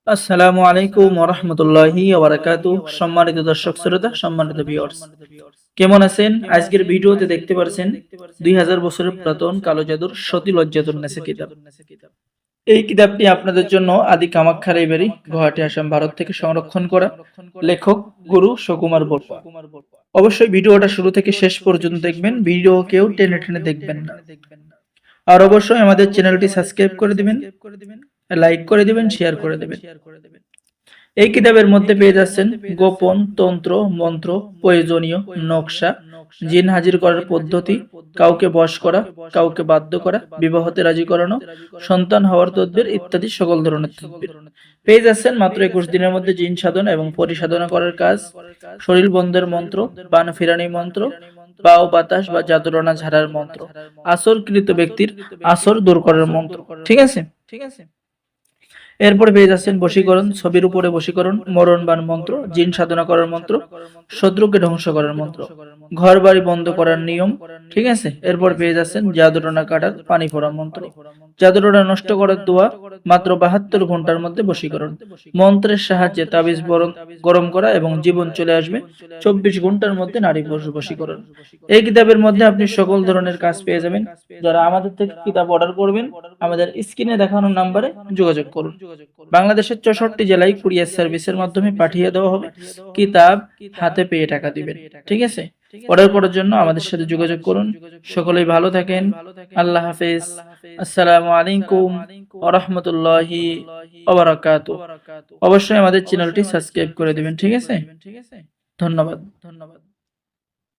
আসসালামু আলাইকুম ওয়া রাহমাতুল্লাহি ওয়া বারাকাতুহু। সম্মানিত দর্শক শ্রোতা, সম্মানিত ভিউয়ার্স, কেমন আছেন? আজকের ভিডিওতে দেখতে পারছেন 2000 বছরের পুরাতন কালো জাদুর সতী লজ্জাতুন নেসা কিতাব। এই কিতাবটি আপনাদের জন্য আদি কামাখ্যা লাইব্রেরি, গুয়াহাটি, আসাম, ভারত থেকে সংরক্ষণ করা। লেখক গুরু সুকুমার বড়ুয়া। অবশ্যই ভিডিওটা শুরু থেকে শেষ পর্যন্ত দেখবেন, ভিডিও কেউ টেনে টেনে দেখবেন না। আর অবশ্যই আমাদের চ্যানেলটি সাবস্ক্রাইব করে দিবেন, লাইক করে দিবেন, শেয়ার করে দিবেন। এই কিতাবের মধ্যে পেয়ে যাচ্ছেন গোপন তন্ত্র, মন্ত্র, প্রয়োজনীয় নকশা, জিন হাজির করার পদ্ধতি, কাউকে বশ করা, কাউকে বাধ্য করা, বিবাহতে রাজি করানো, সন্তান হওয়ার তদবির ইত্যাদি সকল ধরনের তদবির। পেয়ে যাচ্ছেন মাত্র 21 দিনের মধ্যে জিন সাধনা এবং পরিসাধনা করার কাজ, শরীর বন্ধের মন্ত্র, বান ফিরানি মন্ত্র, বাও বাতাস বা জাদুটনা ঝাড়ার মন্ত্র, আসরকৃত ব্যক্তির আসর দূর করার মন্ত্র। ঠিক আছে। এরপরে পেয়ে যাচ্ছেন বশীকরণ, ছবির উপরে বশীকরণ, মরণ বান মন্ত্র, জিন সাধনা করার মন্ত্র, শত্রুকে ধ্বংস করার মন্ত্র, ঘর বাড়ি বন্ধ করার নিয়ম। ঠিক আছে। এরপর পেয়ে যাচ্ছেন জাদুটনা কাটার পানি পড়া মন্ত্র, জাদুটনা নষ্ট করার দোয়া, মাত্র 72 ঘন্টার মধ্যে বশীকরণ, মন্ত্রের সাহায্যে তাবিজ গরম করা এবং জীবন চলে আসবে 24 ঘন্টার মধ্যে নারী পুরুষ বশীকরণ। এই কিতাবের মধ্যে আপনি সকল ধরনের কাজ পেয়ে যাবেন। যারা আমাদের থেকে কিতাব অর্ডার করবেন, আমাদের স্ক্রিনে দেখানো নাম্বারে যোগাযোগ করুন। বাংলাদেশের 64 জেলায় কুরিয়ার সার্ভিসের মাধ্যমে পাঠিয়ে দেওয়া হবে। কিতাব হাতে পেয়ে টাকা দিবেন। ঠিক আছে। অর্ডার করার জন্য আমাদের সাথে যোগাযোগ করুন। সকলেই ভালো থাকেন। আল্লাহ হাফেজ। আসসালামু আলাইকুম ওয়া রাহমাতুল্লাহি ওয়া বারাকাতুহু। অবশ্যই আমাদের চ্যানেলটি সাবস্ক্রাইব করে দিবেন। ঠিক আছে। ধন্যবাদ।